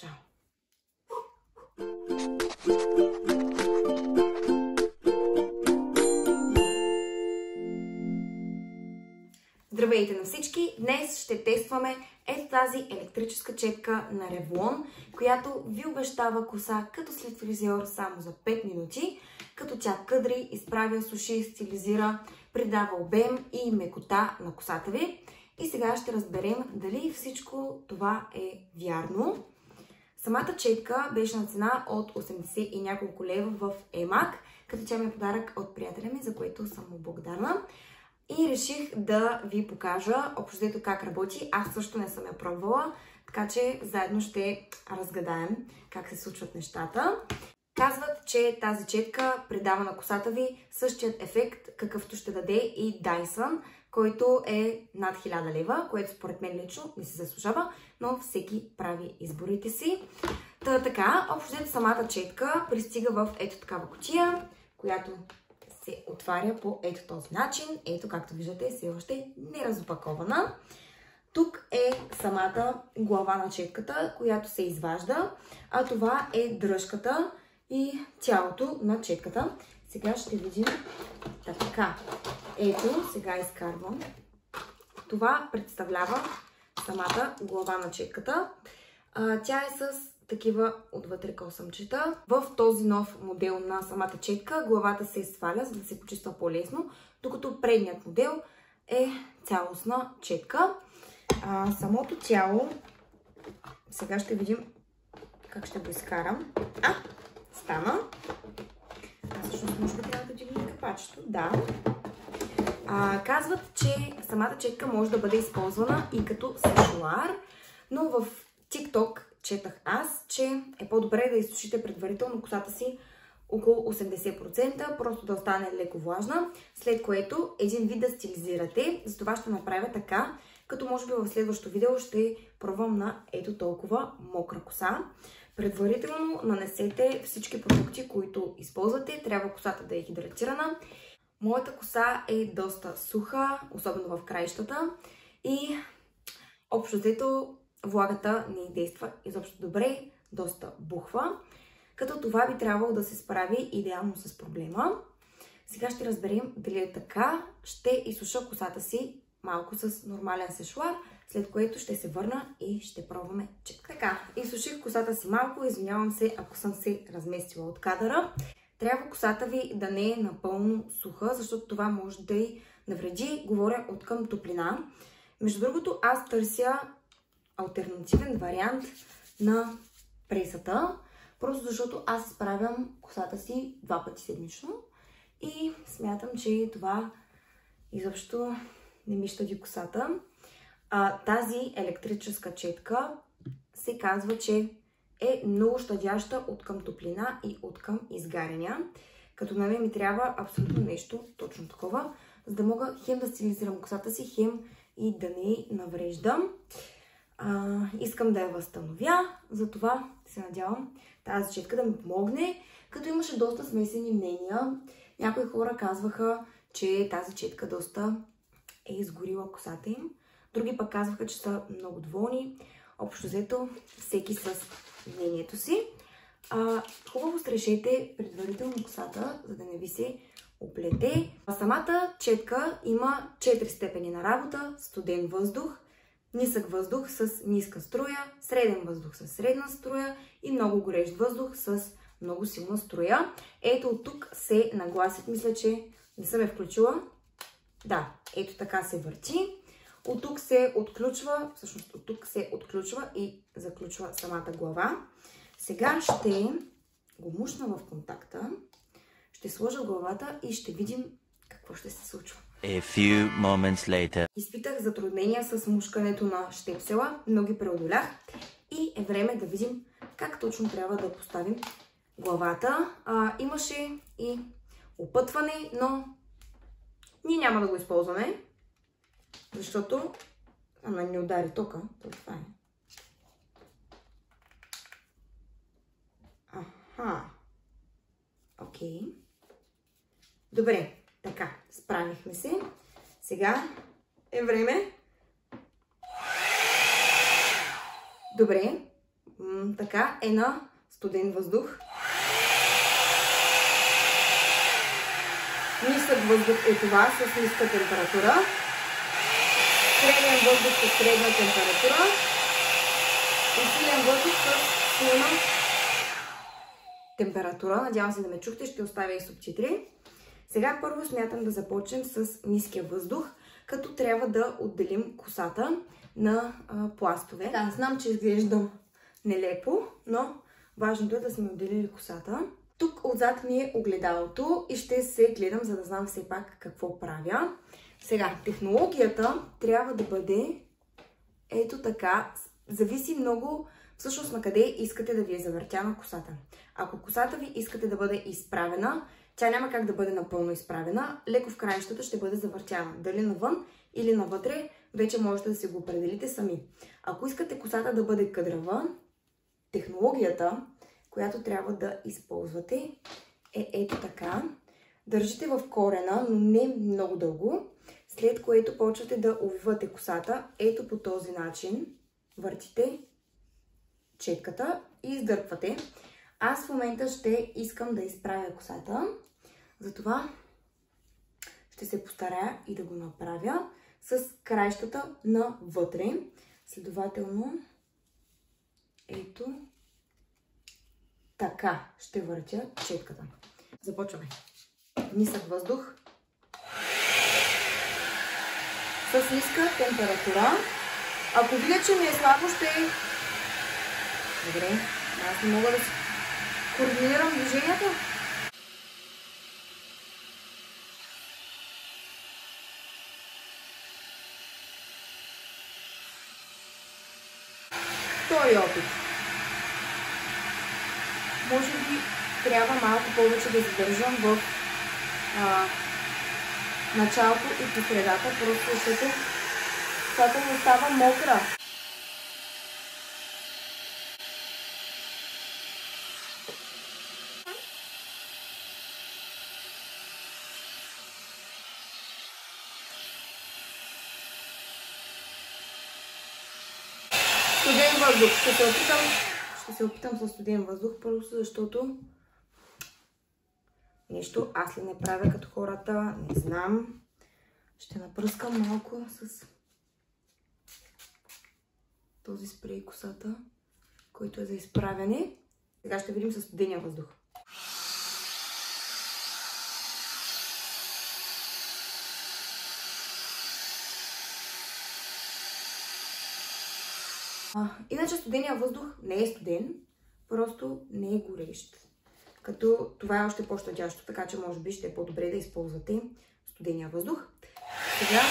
Чао! Здравейте на всички! Днес ще тестваме ето тази електрическа четка на Revlon, която ви обещава коса като след фризьор само за 5 минути, като тя къдри, изправя, суши, стилизира, придава обем и мекота на косата ви. И сега ще разберем дали всичко това е вярно. Самата четка беше на цена от 80 и няколко лева в EMAG, като тя ми е подарък от приятеля ми, за което съм му благодарна. И реших да ви покажа общо взето как работи. Аз също не съм я пробвала, така че заедно ще разгадаем как се случват нещата. Казват, че тази четка придава на косата ви същият ефект, какъвто ще даде и Dyson, който е над 1000 лева, което според мен лично не се заслужава, но всеки прави изборите си. Така, общо взето самата четка пристига в ето такава кутия, която се отваря по ето този начин. Ето, както виждате, все още не е разопакована. Тук е самата глава на четката, която се изважда, а това е дръжката и тялото на четката. Сега ще видим така. Ето, сега изкарвам. Това представлява самата глава на четката. Тя е с такива отвътре косъмчета. В този нов модел на самата четка главата се сваля, за да се почиства по-лесно, докато предният модел е цялостна четка. Самото тяло, сега ще видим как ще го изкарам. Стана. Всъщност може би трябва да дигна капачето. Да. Казват, че самата четка може да бъде използвана и като сешуар, но в TikTok четах аз, че е по-добре да изсушите предварително косата си около 80%, просто да остане леко влажна, след което един вид да стилизирате. Затова ще направя така, като може би в следващото видео ще пробвам на ето толкова мокра коса. Предварително нанесете всички продукти, които използвате. Трябва косата да е хидратирана. Моята коса е доста суха, особено в краищата. И общо взето влагата не действа изобщо добре, доста бухва. Като това би трябвало да се справи идеално с проблема. Сега ще разберем дали е така. Ще изсуша косата си малко с нормален сешуар, след което ще се върна и ще пробваме четка. Така, изсуших косата си малко, извинявам се, ако съм се разместила от кадъра. Трябва косата ви да не е напълно суха, защото това може да й навреди. Говоря от към топлина. Между другото, аз търся алтернативен вариант на пресата, просто защото аз изправям косата си 2 пъти седмично и смятам, че това изобщо не ми щади косата. Тази електрическа четка се казва, че е много щадяща от към топлина и от към изгаряния, като на мен ми трябва абсолютно нещо точно такова, за да мога хем да стилизирам косата си, хем и да не навреждам. Искам да я възстановя, затова се надявам тази четка да ми помогне, като имаше доста смесени мнения. Някои хора казваха, че тази четка доста е изгорила косата им. Други пък казваха, че са много доволни. Общо взето, всеки с мнението си. Хубаво стрижете предварително косата, за да не ви се оплете. Самата четка има 4 степени на работа: студен въздух, нисък въздух с ниска струя, среден въздух с средна струя и много горещ въздух с много силна струя. Ето от тук се нагласят, мисля, че не съм я включила. Да, ето така се върти. От тук се отключва, всъщност от тук се отключва и заключва самата глава. Сега ще го мушна в контакта, ще сложа главата и ще видим какво ще се случва. A few moments later. Изпитах затруднения с мушкането на щепсела, но ги преодолях и е време да видим как точно трябва да поставим главата. Имаше и опътване, но ние няма да го използваме, защото не удари тока. Това е. Окей. Добре, така, справихме се. Сега е време. Добре, така е на студен въздух. Нисък въздух е това с ниска температура. Среден въздух с средна температура. И силен въздух с силна температура. Надявам се да ме чухте, ще оставя и субтитри. Сега първо смятам да започнем с ниския въздух, като трябва да отделим косата на пластове. Да, знам, че изглеждам нелепо, но важното е да сме отделили косата. Тук отзад ми е огледалото и ще се гледам, за да знам все пак какво правя. Сега, технологията трябва да бъде ето така. Зависи много всъщност на къде искате да ви е завъртяна косата. Ако косата ви искате да бъде изправена, тя няма как да бъде напълно изправена. Леко в краищата ще бъде завъртяна. Дали навън или навътре, вече можете да си го определите сами. Ако искате косата да бъде къдрава, технологията, която трябва да използвате, е ето така. Държите в корена, но не много дълго, след което почвате да увивате косата. Ето по този начин въртите четката и издърпвате. Аз в момента ще искам да изправя косата, затова ще се постарая и да го направя с краищата навътре. Следователно, ето така ще въртя четката. Започваме. Нисък въздух с ниска температура. Ако видя, че ми е слабо, ще... Добре, аз не мога да си координирам движението. Втори опит. Може би трябва малко повече да задържам в началото и по средата, просто защото косата ми остава мокра. Студен въздух. Ще се опитам със студен въздух, просто защото нещо аз ли не правя като хората, не знам. Ще напръскам малко с този спрей косата, който е за изправяне. Сега ще видим със студения въздух. Иначе студения въздух не е студен, просто не е горещ. Като това е още по-щадящо, така че може би ще е по-добре да използвате студения въздух. Сега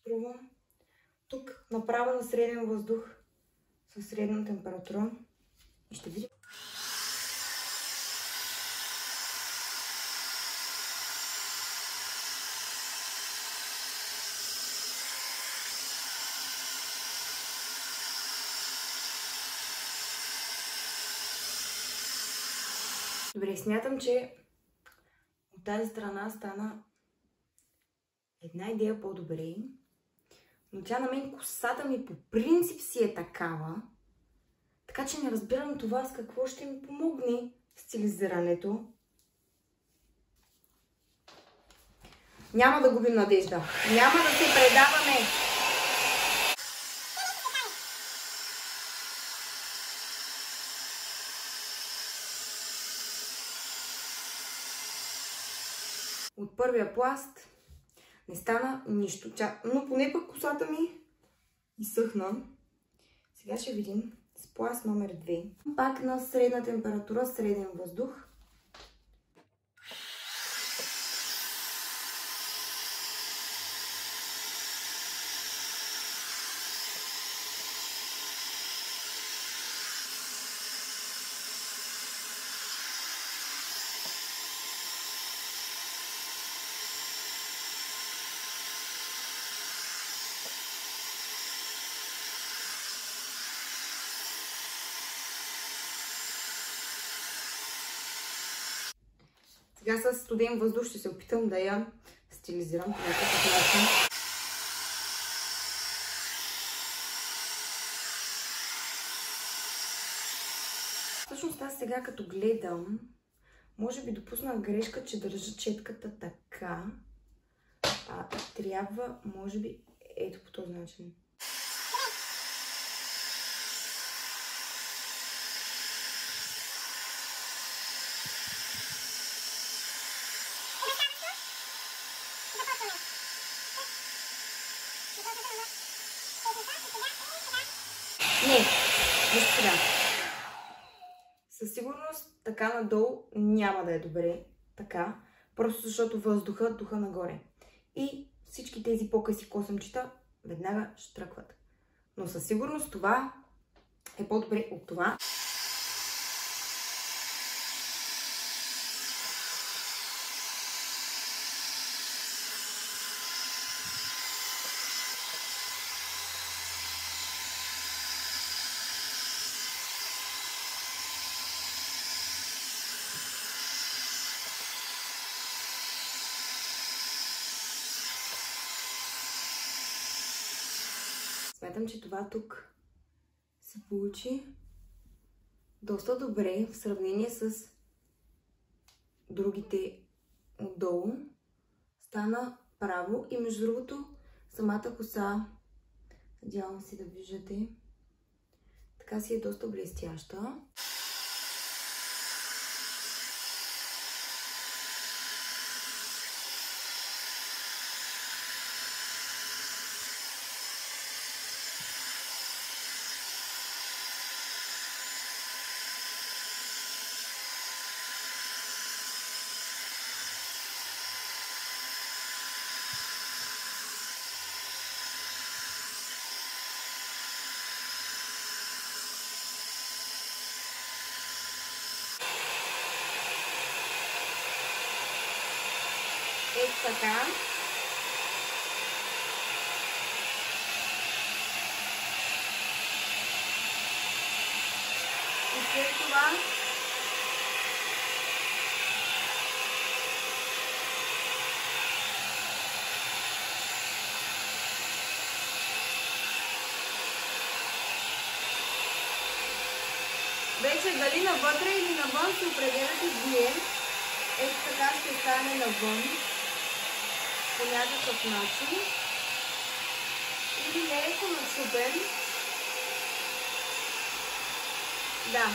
пробвам тук направо на среден въздух със средна температура и ще видим. Добре, смятам, че от тази страна стана една идея по-добре. Но тя на мен косата ми по принцип си е такава. Така че не разбирам това с какво ще ми помогне стилизирането. Няма да губим надежда. Няма да се предаваме. От първия пласт не стана нищо. Но поне пък косата ми изсъхна. Сега ще видим с пласт номер 2. Пак на средна температура, среден въздух. Сега с студен въздух ще се опитам да я стилизирам по някакъв начин. Всъщност аз сега като гледам, може би допуснах грешка, че държа четката така, а трябва, може би, ето по този начин. Не, виж сега. Със сигурност така надолу няма да е добре така, просто защото въздуха духа нагоре. И всички тези по-къси косъмчета веднага штръкват. Но със сигурност това е по-добре от това. Смятам, че това тук се получи доста добре в сравнение с другите отдолу. Стана право и между другото самата коса, надявам се да виждате, така си е доста блестяща. Ето така. И след това вече дали навътре или навън се определяте вие. Ето така ще стане навън по някакъв начин. Или леко начупен. Да.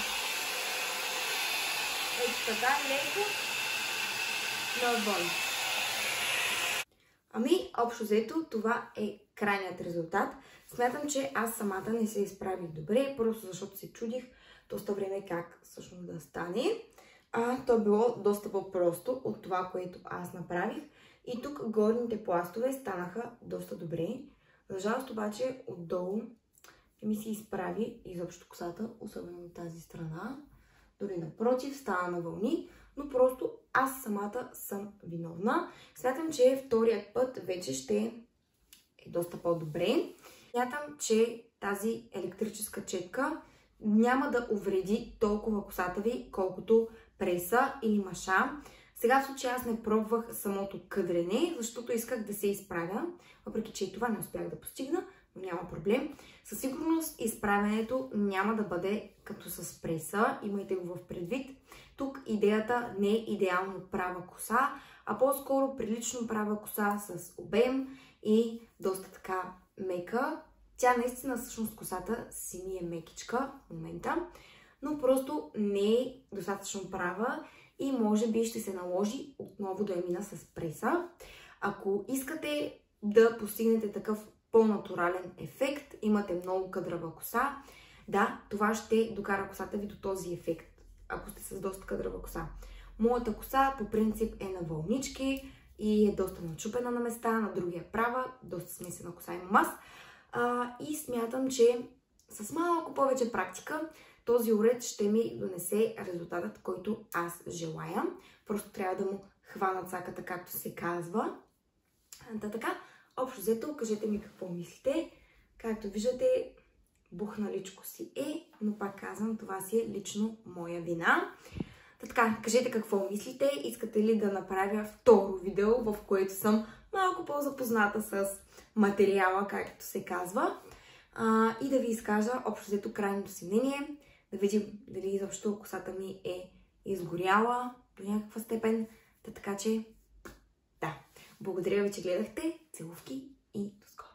Ето така леко навън. Ами, общо взето, това е крайният резултат. Смятам, че аз самата не се изправих добре, просто защото се чудих доста време как всъщност да стане. То било доста по-просто от това, което аз направих. И тук горните пластове станаха доста добре. За жалост обаче отдолу не ми се изправи изобщо косата, особено от тази страна. Дори напротив, стана на вълни, но просто аз самата съм виновна. Смятам, че вторият път вече ще е доста по-добре. Смятам, че тази електрическа четка няма да увреди толкова косата ви, колкото преса или маша. Сега в случая аз не пробвах самото къдрене, защото исках да се изправя, въпреки че и това не успях да постигна, но няма проблем. Със сигурност изправянето няма да бъде като с преса, имайте го в предвид. Тук идеята не е идеално права коса, а по-скоро прилично права коса с обем и доста така мека. Тя наистина, всъщност косата си ми е мекичка в момента, но просто не е достатъчно права и може би ще се наложи отново да я мина с преса. Ако искате да постигнете такъв по-натурален ефект, имате много къдрава коса, да, това ще докара косата ви до този ефект, ако сте с доста къдрава коса. Моята коса по принцип е на вълнички и е доста начупена на места, на другия права, доста смесена коса имам аз. И смятам, че с малко повече практика този уред ще ми донесе резултатът, който аз желая. Просто трябва да му хвана цаката, както се казва. Така, общо взето, кажете ми какво мислите. Както виждате, бухналичко си е, но пак казвам, това си е лично моя вина. Така, кажете какво мислите. Искате ли да направя второ видео, в което съм малко по-запозната с материала, както се казва. И да ви изкажа общо взето крайното си мнение. Да видим дали изобщо косата ми е изгоряла до някаква степен. Така че, да. Благодаря ви, че гледахте. Целувки и до скоро!